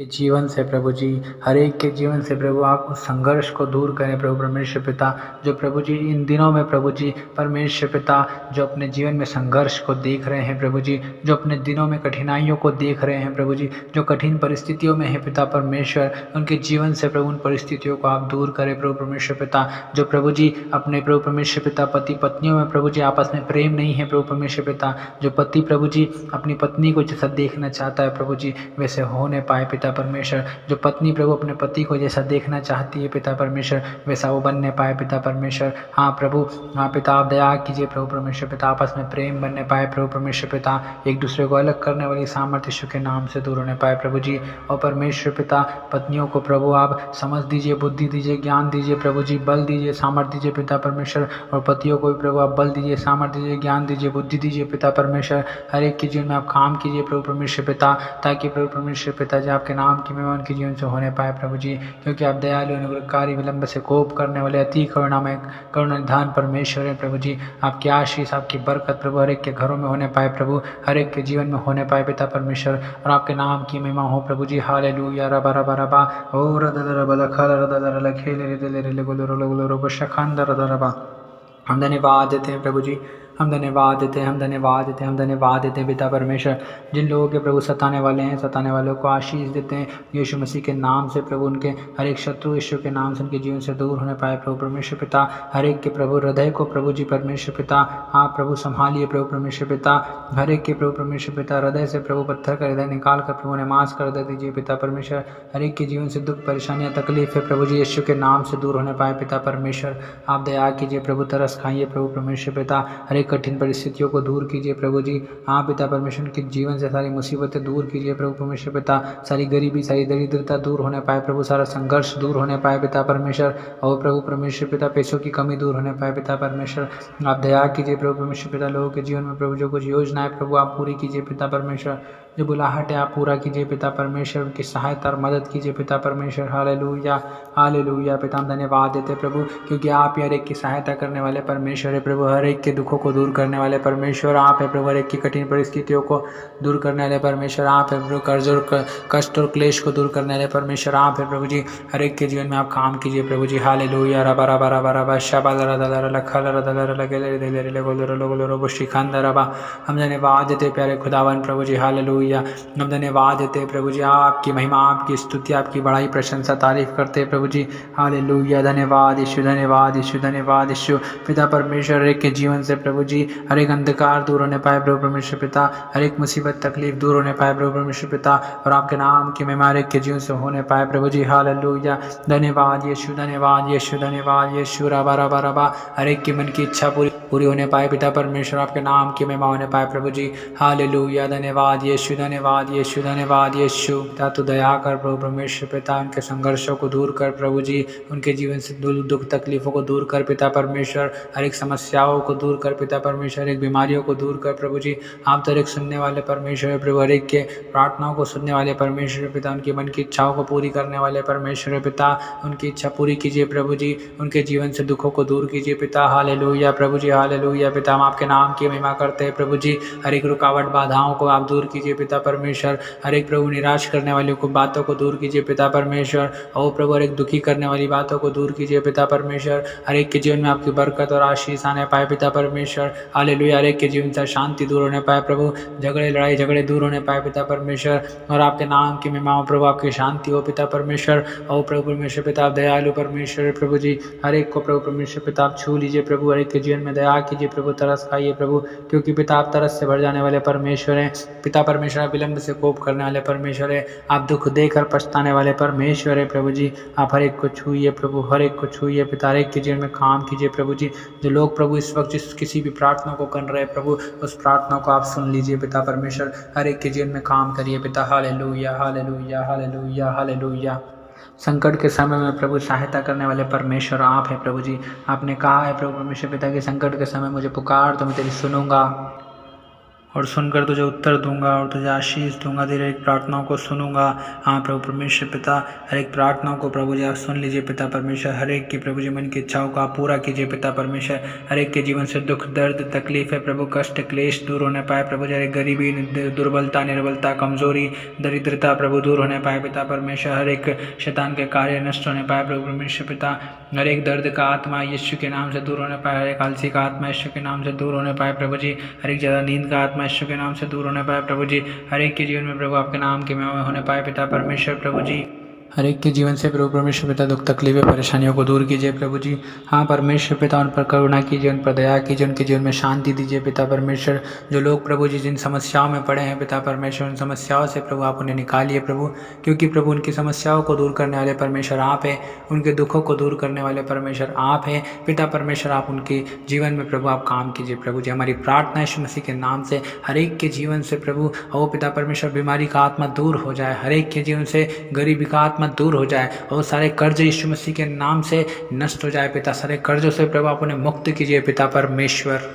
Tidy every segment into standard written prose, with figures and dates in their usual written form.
के जीवन से प्रभु जी, हर एक के जीवन से प्रभु आप उस संघर्ष को दूर करें प्रभु परमेश्वर पिता। जो प्रभु जी इन दिनों में प्रभु जी परमेश्वर पिता जो अपने जीवन में संघर्ष को देख रहे हैं प्रभु जी, जो अपने दिनों में कठिनाइयों को देख रहे हैं प्रभु जी, जो कठिन परिस्थितियों में है पिता परमेश्वर, उनके जीवन से प्रभु उन परिस्थितियों को आप दूर करें प्रभु परमेश्वर पिता। जो प्रभु जी अपने प्रभु परमेश्वर पिता पति पत्नियों में प्रभु जी आपस में प्रेम नहीं है प्रभु परमेश्वर पिता, जो पति प्रभु जी अपनी पत्नी को जैसा देखना चाहता है प्रभु जी वैसे हो नहीं पाए पिता परमेश्वर, जो पत्नी प्रभु अपने पति को जैसा देखना चाहती है पिता परमेश्वर वैसा वो बनने पाए पिता परमेश्वर। हाँ प्रभु, हाँ पिता आप दया कीजिए प्रभु परमेश्वर पिता, आपस में प्रेम बनने पाए प्रभु परमेश्वर पिता, एक दूसरे को अलग करने वाली सामर्थ्य यीशु के नाम से दूर होने पाए प्रभु जी। और परमेश्वर पिता पत्नियों को प्रभु आप समझ दीजिए, बुद्धि दीजिए, ज्ञान दीजिए प्रभु जी, बल दीजिए, सामर्थ्य दीजिए पिता परमेश्वर। और पतियों को भी प्रभु आप बल दीजिए, सामर्थ्य दीजिए, ज्ञान दीजिए, बुद्धि दीजिए पिता परमेश्वर। हर एक के जीवन में आप काम कीजिए प्रभु परमेश्वर पिता, ताकि प्रभु परमेश्वर पिता जी आपके नाम की महिमा उनके जीवन से होने पाए प्रभु जी। क्योंकि आप दयालु अनुग्रहकारी विलंब से कोप करने वाले अति करुणामय करुणा निधान परमेश्वर है प्रभु जी। आपकी आशीष आपकी बरकत प्रभु हर एक के घरों में होने पाए प्रभु, हर एक के जीवन में होने पाए पिता परमेश्वर, और आपके नाम की महिमा हो प्रभु जी। हालेलुया रबा रबा रबा ओ रदर रबा लखल रदर लखेले रे रे गोलो रो रो बशखंदर रबा। हम धन्यवाद देते हैं प्रभु जी, हम धन्यवाद देते हैं, हम धन्यवाद देते हैं, हम धन्यवाद देते हैं पिता परमेश्वर। जिन लोगों के प्रभु सताने वाले हैं, सताने वालों को आशीष देते हैं यीशु मसीह के नाम से प्रभु, उनके हर एक शत्रु यीशु के नाम से उनके जीवन से दूर होने पाए प्रभु परमेश्वर पिता। हर एक के प्रभु हृदय को प्रभु जी परमेश्वर पिता आप प्रभु संभालिए प्रभु परमेश्वर पिता। हर एक के प्रभु परमेश्वर पिता हृदय से प्रभु पत्थर का हृदय निकाल कर प्रभु ने मांस कर दे दीजिए पिता परमेश्वर। हर एक के जीवन से दुख परेशानियां तकलीफ है प्रभु जी यीशु के नाम से दूर होने पाए पिता परमेश्वर। आप दया कीजिए प्रभु, तरस खाइए प्रभु परमेश्वर पिता, हर एक कठिन परिस्थितियों को दूर कीजिए प्रभु जी। हाँ पिता परमेश्वर के जीवन से सारी मुसीबतें दूर कीजिए प्रभु परमेश्वर पिता, सारी गरीबी सारी दरिद्रता दूर होने पाए प्रभु, सारा संघर्ष दूर होने पाए पिता परमेश्वर। और प्रभु परमेश्वर पिता पैसों की कमी दूर होने पाए पिता परमेश्वर। आप दया कीजिए प्रभु परमेश्वर पिता, लोगों के जीवन में प्रभु जो कुछ योजना है प्रभु आप पूरी कीजिए पिता परमेश्वर, जो बुलाहट है आप पूरा कीजिए पिता परमेश्वर, उनकी सहायता और मदद कीजिए पिता परमेश्वर। हालेलुया हालेलुया पिता हम धन्यवाद देते प्रभु, क्योंकि आप ही हर एक की सहायता करने वाले परमेश्वर है प्रभु, हर एक के दुखों को दूर करने वाले परमेश्वर आप है प्रभु, हर एक की कठिन परिस्थितियों को दूर करने वाले परमेश्वर आप है प्रभु, कर्ज और कष्ट और क्लेश को दूर करने वाले परमेश्वर आप है प्रभु जी। हर एक के जीवन में आप काम कीजिए प्रभु जी। हालेलुया रबा रबा रबा रबा शबा रबा। हम धन्यवाद देते प्यारे खुदावन प्रभु जी। हालेलुया हम धन्यवाद देते प्रभु जी, आपकी महिमा आपकी स्तुति आपकी बड़ाई प्रशंसा तारीफ करते प्रभु जी। हालेलुया धन्यवाद यीशु, धन्यवाद यीशु, धन्यवाद यीशु पिता परमेश्वर। हर एक के जीवन से प्रभु जी हर एक अंधकार दूर होने पाए प्रभु परमेश्वर पिता, हर एक मुसीबत तकलीफ दूर होने पाए प्रभु परमेश्वर पिता, और आपके नाम की महिमा हर एक के जीवन से होने पाए प्रभु जी। हालेलुया धन्यवाद यीशु, धन्यवाद यीशु, धन्यवाद यीशु रबा रबा रबा। हर एक की मन की इच्छा पूरी होने पाए पिता परमेश्वर, आपके नाम की महिमा होने पाए प्रभु जी। हालेलुया धन्यवाद यीशु, धन्यवाद यीशु, धन्यवाद यीशु पिता। तू दया कर प्रभु परमेश्वर पिता, उनके संघर्षों को दूर कर प्रभु जी, उनके जीवन से दुख तकलीफों को दूर कर पिता परमेश्वर, हर एक समस्याओं को दूर कर पिता परमेश्वर, एक बीमारियों को दूर कर प्रभु जी। आप तो एक सुनने वाले परमेश्वर प्रभु, हर एक के प्रार्थनाओं को सुनने वाले परमेश्वर पिता, उनकी मन की इच्छाओं को पूरी करने वाले परमेश्वर पिता, उनकी इच्छा पूरी कीजिए प्रभु जी, उनके जीवन से दुखों को दूर कीजिए पिता। हालेलुया प्रभु जी, हालेलुया पिता। हम आपके नाम की महिमा करते हैं प्रभु जी। हर एक रुकावट बाधाओं को आप दूर कीजिए पिता परमेश्वर, हर एक प्रभु निराश करने वाली को बातों को दूर कीजिए पिता परमेश्वर। और प्रभु हर एक दुखी करने वाली बातों को दूर कीजिए पिता परमेश्वर, हर एक के जीवन में आपकी बरकत और आशीष आने पाए पिता परमेश्वर। हालेलुया हर एक के जीवन से शांति दूर होने पाए प्रभु, झगड़े लड़ाई झगड़े दूर होने पाए पिता परमेश्वर, और आपके नाम की महिमा हो प्रभु, आपकी शांति हो पिता परमेश्वर। और प्रभु परमेश्वर पिता आप दयालु परमेश्वर प्रभु जी, हर एक को प्रभु परमेश्वर पिता आप छू लीजिए प्रभु, हर एक के जीवन में दया कीजिए प्रभु, तरस खाइए प्रभु, क्योंकि पिता आप तरस से भर जाने वाले परमेश्वर हैं पिता परमेश्वर, विलंब से कोप करने वाले परमेश्वर है, आप दुख देकर पछताने वाले परमेश्वर है प्रभु जी। आप हर एक को छूइए प्रभु, हर एक को छूइए पिता, हर एक के जीवन में काम कीजिए प्रभु जी। जो लोग प्रभु इस वक्त जिस किसी भी प्रार्थना को कर रहे हैं प्रभु, उस प्रार्थना को आप सुन लीजिए पिता परमेश्वर, हर एक के जीवन में काम करिए पिता। Hallelujah hallelujah hallelujah hallelujah. संकट के समय में प्रभु सहायता करने वाले परमेश्वर आप हैं प्रभु जी। आपने कहा है प्रभु परमेश्वर पिता कि संकट के समय मुझे पुकार तो मैं तेरी सुनूंगा। और सुनकर तुझे उत्तर दूंगा और तुझे आशीष दूंगा। तेरे एक प्रार्थनाओं को सुनूंगा। हाँ प्रभु परमेश्वर पिता, हर एक प्रार्थनाओं को प्रभु जी आप सुन लीजिए पिता परमेश्वर। हर एक की प्रभु जी मन की इच्छाओं को आप पूरा कीजिए पिता परमेश्वर। हर एक के जीवन से दुख दर्द तकलीफ है प्रभु, कष्ट क्लेश दूर होने पाए प्रभु जी। हर एक गरीबी दुर्बलता निर्बलता कमजोरी दरिद्रता प्रभु दूर होने पाए पिता परमेश्वर। हर एक शैतान के कार्य नष्ट होने पाए प्रभु परमेश्वर पिता। हर एक दर्द का आत्मा यीशु के नाम से दूर होने पाए। हर एक आलसी का आत्मा यीशु के नाम से दूर होने पाए प्रभु जी। हर एक ज़्यादा नींद का आत्मा यीशु के नाम से दूर होने पाए प्रभु जी। हर एक के जीवन में प्रभु आपके नाम की महिमा होने पाए पिता परमेश्वर प्रभु जी। हर एक के जीवन से प्रभु परमेश्वर पिता दुख तकलीफें परेशानियों को दूर कीजिए प्रभु जी। हाँ परमेश्वर पिता, उन पर करुणा कीजिए, उन पर दया कीजिए, उनके जीवन में शांति दीजिए पिता परमेश्वर। जो लोग प्रभु जी जिन समस्याओं में पड़े हैं पिता परमेश्वर, उन समस्याओं से प्रभु आप उन्हें निकालिए प्रभु, क्योंकि प्रभु उनकी समस्याओं को दूर करने वाले परमेश्वर आप हैं। उनके दुखों को दूर करने वाले परमेश्वर आप हैं पिता परमेश्वर। आप उनके जीवन में प्रभु आप काम कीजिए प्रभु जी। हमारी प्रार्थना यीशु मसीह के नाम से हर एक के जीवन से प्रभु ओ पिता परमेश्वर बीमारी का आत्मा दूर हो जाए। हर एक के जीवन से गरीबी का आत्मा दूर हो जाए और सारे कर्ज यीशु मसीह के नाम से नष्ट हो जाए पिता। सारे कर्जों से प्रभु आप उन्हें मुक्त कीजिए पिता परमेश्वर।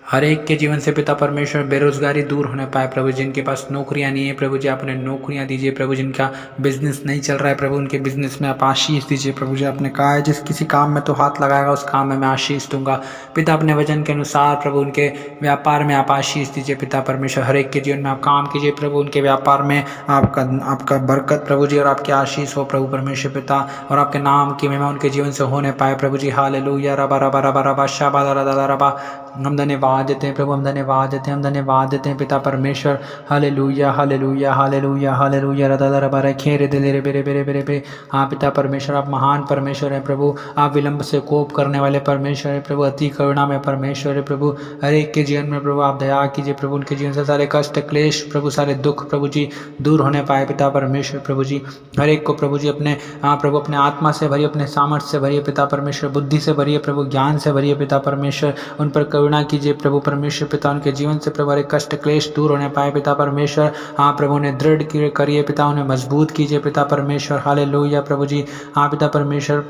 हर एक के जीवन से पिता परमेश्वर बेरोजगारी दूर होने पाए प्रभु। जिनके पास नौकरियां नहीं है प्रभु जी आप उन्हें नौकरियां दीजिए प्रभु। जिनका बिजनेस नहीं चल रहा है प्रभु, उनके बिजनेस में आप आशीष दीजिए प्रभु जी। आपने कहा है जिस किसी काम में तो हाथ लगाएगा उस काम में मैं आशीष दूंगा पिता। अपने वचन के अनुसार प्रभु उनके व्यापार में आप आशीष दीजिए पिता परमेश्वर। हर एक के जीवन में आप काम कीजिए प्रभु। उनके व्यापार में आपका बरकत प्रभु जी और आपके आशीष हो प्रभु परमेश्वर पिता, और आपके नाम की महिमा उनके जीवन से होने पाए प्रभु जी। हालेलुया रबा रबा रबा रबा शाबा रबा रबा। हम धन्यवाद देते हैं प्रभु, हम धन्यवाद देते हैं, हम धन्यवाद देते हैं पिता परमेश्वर। हालेलुया हालेलुया हालेलुया हालेलुया रदा रबा रखे रे दिले रे बेरे बेरे बेरे बे। हाँ पिता परमेश्वर आप महान परमेश्वर हैं प्रभु। आप विलंब से कोप करने वाले परमेश्वर है प्रभु, अति करुणा में परमेश्वर है प्रभु। हर एक के जीवन में प्रभु आप दया कीजिए प्रभु। उनके जीवन से सारे कष्ट क्लेश प्रभु, सारे दुख प्रभु जी दूर होने पाए पिता परमेश्वर प्रभु जी। हर एक को प्रभु जी अपने प्रभु अपने आत्मा से भरिए, अपने सामर्थ्य से भरिए पिता परमेश्वर। बुद्धि से भरिए प्रभु, ज्ञान से भरिए पिता परमेश्वर। उन पर करुणा कीजिए प्रभु परमेश्वर पिता। उनके जीवन से प्रभु हर कष्ट क्लेश दूर होने पाए पिता परमेश्वर। हाँ प्रभु उन्हें दृढ़ करिए पिता, उन्हें मजबूत कीजिए पिता परमेश्वर। हालेलुया प्रभु जी। हाँ पिता परमेश्वर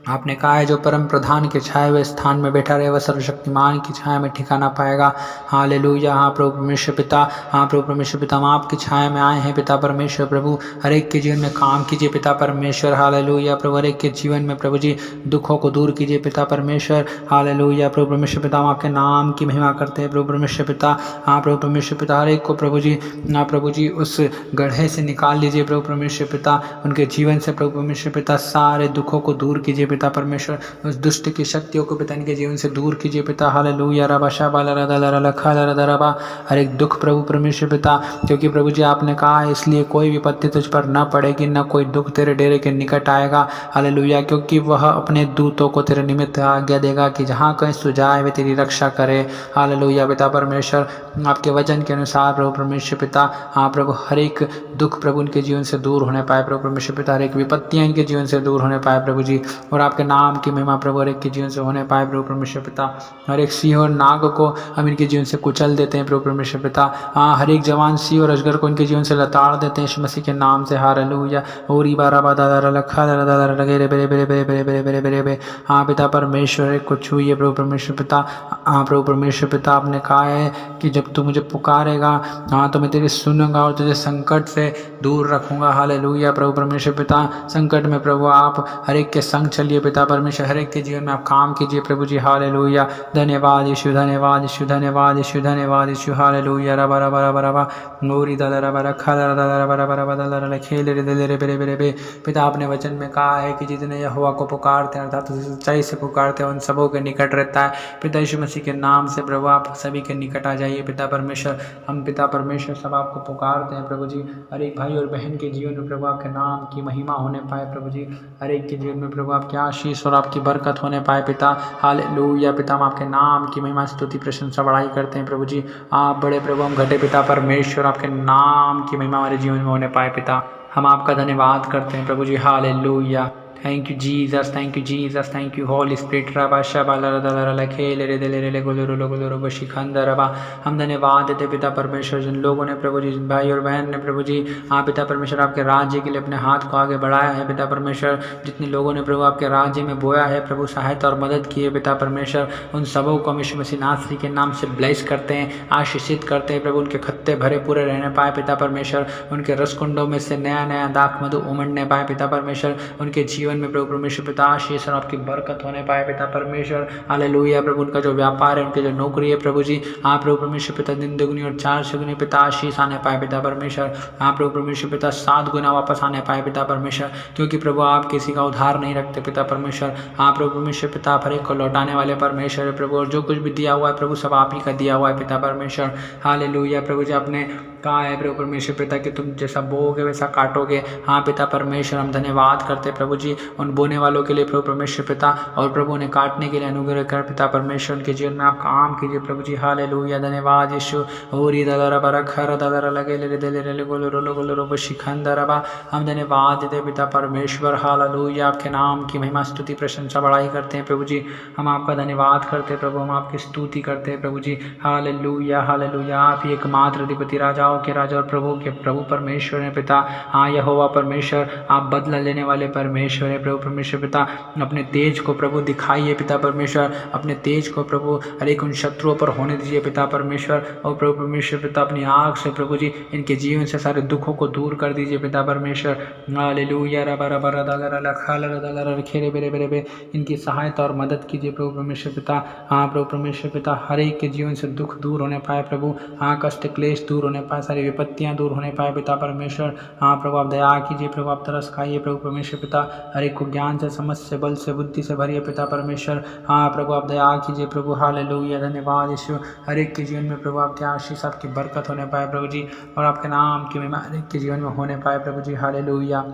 आपने कहा है जो परम प्रधान के छाए हुए स्थान में बैठा रहे वह सर्वशक्तिमान की छाया में ठिकाना पाएगा। हालेलुया। हाँ प्रभु परमेश्वर पिता, हाँ प्रभु परमेश्वर पिता हम आपकी छाया में आए हैं पिता परमेश्वर प्रभु। हर एक के जीवन में काम कीजिए पिता परमेश्वर। हालेलुया प्रभु हर एक के जीवन में प्रभु जी दुखों को दूर कीजिए पिता परमेश्वर। हालेलुया प्रभु परमेश्वर पिता हम आपके नाम की महिमा करते हैं प्रभु परमेश्वर पिता। हाँ प्रभु परमेश्वर पिता हर एक को प्रभु जी उस गड्ढे से निकाल लीजिए प्रभु परमेश्वर पिता। उनके जीवन से प्रभु परमेश्वर पिता सारे दुखों को दूर कीजिए पिता परमेश्वर। उस दुष्ट की शक्तियों को पिता इनके जीवन से दूर कीजिए पिता। हालेलुया रबा शाबा लरदा लरला खा लरदा रबा। हर एक दुख प्रभु परमेश्वर पिता, क्योंकि प्रभु जी आपने कहा है इसलिए कोई विपत्ति तुझ पर न पड़ेगी, न कोई दुख तेरे डेरे के निकट आएगा। हालेलुया क्योंकि वह अपने दूतों को तेरे निमित्त आज्ञा देगा कि जहाँ कहीं तू जाए वे तेरी रक्षा करे। हालेलुया पिता परमेश्वर आपके वचन के अनुसार प्रभु परमेश्वर पिता। हाँ प्रभु हर एक दुख प्रभु उनके जीवन से दूर होने पाए प्रभु परमेश्वर पिता। हर एक विपत्तियाँ इनके जीवन से दूर होने पाए प्रभु जी, और आपके नाम की महिमा प्रभु हर एक के जीवन से होने पाए प्रभु परमेश्वर पिता। हर एक सिंह और नाग को हम इनके जीवन से कुचल देते हैं प्रभु परमेश्वर पिता। हाँ हर एक जवान सिंह और अजगर को इनके जीवन से लताड़ देते हैं यीशु मसीह के नाम से। हालेलुया। ओरी बारा बा दादा लखा दादा लगे रे बेरे बेरे बेरे बेरे बेरे बेरे बेरे बे। हाँ पिता परमेश्वर को छूइए प्रभु परमेश्वर पिता। हाँ प्रभु परमेश्वर पिता आपने कहा है कि जब तू मुझे पुकारेगा हाँ तो मैं तेरी सुनूंगा और तुझे संकट से दूर रखूंगा। हालेलुया प्रभु परमेश्वर पिता। संकट में प्रभु आप हर एक के संग चलिए पिता परमेश्वर। हर एक के जीवन में आप काम कीजिए प्रभु जी। हालेलुया। धन्यवाद यीशु, धन्यवाद यीशु, धन्यवाद यीशु, धन्यवाद यीशु। हालेलुया रबा रबा रबा रबा नूरी दादा रबा रखा दादा रबा रबा रबा दादा रबा खेल रे दे रे बेरे बेरे बे। पिता आपने वचन में कहा है कि जितने यहोवा को पुकारते हैं अर्थात सच्चाई से पुकारते हैं उन सबों के निकट रहता है। पिता यीशु मसीह के नाम से प्रभु आप सभी के निकट आ जाइए पिता परमेश्वर। हम पिता परमेश्वर सब आपको पुकारते हैं प्रभु जी। हर एक भाई और बहन के जीवन में प्रभु आपके नाम की महिमा होने पाए प्रभु जी। हर एक के जीवन में प्रभु आपकी आशीष और आपकी बरकत होने पाए पिता। हालेलुया पिता हम आपके नाम की महिमा स्तुति प्रशंसा बढ़ाई करते हैं प्रभु जी। आप बड़े प्रभु हम घटे पिता परमेश्वर। आपके नाम की महिमा हमारे जीवन में होने पाए पिता। हम आपका धन्यवाद करते हैं प्रभु जी। Hallelujah. Thank you Jesus, thank you Jesus, thank you Holy Spirit. रबा शबा लरा खेल रे दे रे गोलो बशिखंदा रबा। हम धन्यवाद देते पिता परमेश्वर, जिन लोगों ने प्रभु जी, जिन भाई और बहन ने प्रभु जी पिता परमेश्वर आपके राज्य के लिए अपने हाथ को आगे बढ़ाया है पिता परमेश्वर, जितने लोगों ने प्रभु आपके राज्य में बोया है प्रभु, सहायता और मदद की है पिता परमेश्वर, उन सबों को हम यीशु मसीह नासरी के नाम से ब्लेस करते हैं, आशीषित करते हैं प्रभु। उनके खत्ते भरे पूरे रहने पाए पिता परमेश्वर, उनके रसकुंडों में से नया नया दाख मधु उमड़ने पाए पिता परमेश्वर, उनके जीवन में प्रभु परमेश्वर पिता आशीष और आपकी बरकत होने पाए पिता परमेश्वर। हालेलुया प्रभु, उनका जो व्यापार है, उनकी जो नौकरी है प्रभु जी, आप प्रभु परमेश्वर पिता दिन दुगनी और चार सुगनी पिता आशीष आने पाए पिता परमेश्वर। आप प्रभु परमेश्वर पिता 7 गुना वापस आने पाए पिता परमेश्वर, क्योंकि प्रभु आप किसी का उधार नहीं रखते पिता परमेश्वर। आप प्रभु परमेश्वर पिता हर एक को लौटाने वाले परमेश्वर है प्रभु, और जो कुछ भी दिया हुआ है प्रभु सब आप ही का दिया हुआ है पिता परमेश्वर। हालेलुया प्रभु जी, आपने कहा है प्रभु परमेश्वर पिता कि तुम जैसा बोओगे वैसा काटोगे। हाँ पिता परमेश्वर, हम धन्यवाद करते प्रभु जी उन बोने वालों के लिए प्रभु परमेश्वर पिता, और प्रभु ने काटने के लिए अनुग्रह कर पिता परमेश्वर, उनके जीवन में आप काम कीजिए प्रभु जी। हालेलुया धन्यवाद यीशु। होरी दलरा बरखर दलरा लगे ले दे ले गोलो रोलो गोलो रोबो शिखंदरबा। हम धन्यवाद देते पिता परमेश्वर। हालेलुया, आपके नाम की महिमा स्तुति प्रशंसा बढ़ाई करते हैं प्रभु जी। हम आपका धन्यवाद करते हैं प्रभु, हम आपकी स्तुति करते हैं प्रभु जी। हालेलुया हालेलुया, आप ही एकमात्र अधिपति राजाओं के राजा और प्रभु के प्रभु परमेश्वर है पिता। हाँ यहोवा परमेश्वर, आप बदला लेने वाले परमेश्वर है प्रभु परमेश्वर पिता। अपने तेज को प्रभु दिखाइए पिता परमेश्वर, अपने तेज को प्रभु हर एक उन शत्रुओं पर होने दीजिए पिता परमेश्वर। और प्रभु परमेश्वर पिता अपनी आग से प्रभु जी इनके जीवन से सारे दुखों को दूर कर दीजिए पिता परमेश्वर। हालेलुया रबा रबा रदा खाल रदा खेरे बेरे बेरे बे, इनकी सहायता और मदद कीजिए प्रभु परमेश्वर पिता। हाँ प्रभु परमेश्वर पिता, हर एक के जीवन से दुख दूर होने पाए प्रभु। हाँ कष्ट क्लेश दूर होने पाए, सारी विपत्तियां दूर होने पाए पिता परमेश्वर। हाँ प्रभु आप दया कीजिए प्रभु, आप तरस खाइए प्रभु परमेश्वर पिता। हर एक को ज्ञान से, समझ से, बल से, बुद्धि से भरिए पिता परमेश्वर। हाँ प्रभु आप दया कीजिए प्रभु। हालेलुया धन्यवाद यीशु। हर एक के जीवन में प्रभु आपकी आशीष, आपकी बरकत होने पाए प्रभु जी, और आपके नाम की महिमा हर एक के जीवन में होने पाए प्रभु जी। हालेलुया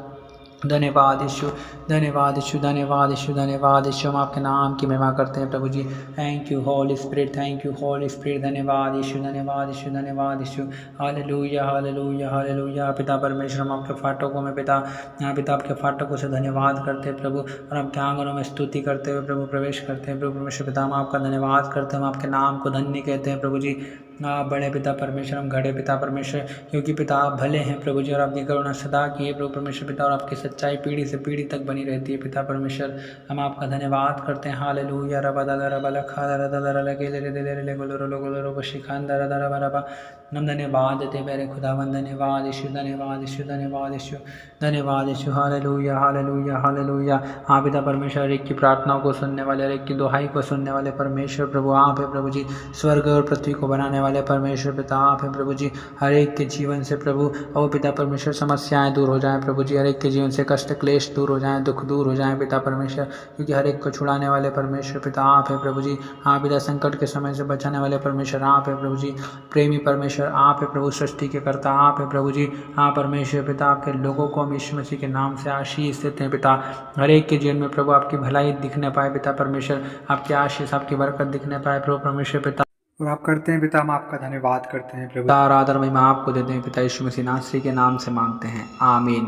धन्यवाद यीशु, धन्यवाद यीशु, धन्यवाद यीशु, धन्यवाद यीशु। हम आपके नाम की महिमा करते हैं प्रभु जी। Thank you Holy Spirit, thank you Holy Spirit. धन्यवाद यीशु, धन्यवाद यीशु, धन्यवाद यीशु। Hallelujah hallelujah hallelujah. पिता परमेश्वर, हम आपके फाटकों में पिता, यहाँ पिता आपके फाटकों से धन्यवाद करते हैं प्रभु, और आपके आंगनों में स्तुति करते हुए प्रभु प्रवेश करते हैं प्रभु परमेश्वर पिता। हम आपका धन्यवाद करते हैं, हम आपके नाम को धन्य कहते हैं प्रभु जी। आप बड़े पिता परमेश्वर, हम घड़े पिता परमेश्वर, क्योंकि पिता आप भले हैं प्रभु जी, और आपकी करुणा सदा की है प्रभु परमेश्वर पिता, और आपकी सच्चाई पीढ़ी से पीढ़ी तक बनी रहती है पिता परमेश्वर। हम आपका धन्यवाद करते हैं। हालेलुया रबा दला रबा लखा दरा दला लगे ले दे ले गोलो रोलो गोलो रोबो शिखान दरा दरा रबा। हम धन्यवाद देते मेरे खुदावन। धन्यवाद यीशु, धन्यवाद यीशु, धन्यवाद यीशु, धन्यवाद यीशु। Hallelujah hallelujah hallelujah. हाँ पिता परमेश्वर, हर एक की प्रार्थनाओं को सुनने वाले, हर एक की दुहाई को सुनने वाले परमेश्वर प्रभु आप है प्रभु जी। स्वर्ग और पृथ्वी को बनाने वाले परमेश्वर पिता आप है प्रभु जी। हर एक के जीवन से प्रभु ओ पिता परमेश्वर समस्याएं दूर हो जाएं प्रभु जी, हर एक के जीवन से कष्ट क्लेश दूर हो जाएं, दुख दूर हो जाएं पिता परमेश्वर, क्योंकि हर एक को छुड़ाने वाले परमेश्वर पिता आप है प्रभु जी। हाँ पिता, संकट के समय से बचाने वाले परमेश्वर आप है प्रभु जी। प्रेमी परमेश्वर आप है प्रभु, सृष्टि के कर्ता आप है प्रभु जी। हाँ परमेश्वर पिता, आपके लोगों को हम यीशु मसीह के नाम से आशीष देते हैं पिता। हर एक के जीवन में प्रभु आपकी भलाई दिखने पाए पिता परमेश्वर, आपकी आशीष, आपकी बरकत दिखने पाए प्रभु परमेश्वर पिता। और आप करते हैं पिता, हम आपका धन्यवाद करते हैं प्रभु। आराधना महिमा आपको देते हैं पिता, यीशु मसीह नासरी के नाम से मांगते हैं, आमीन।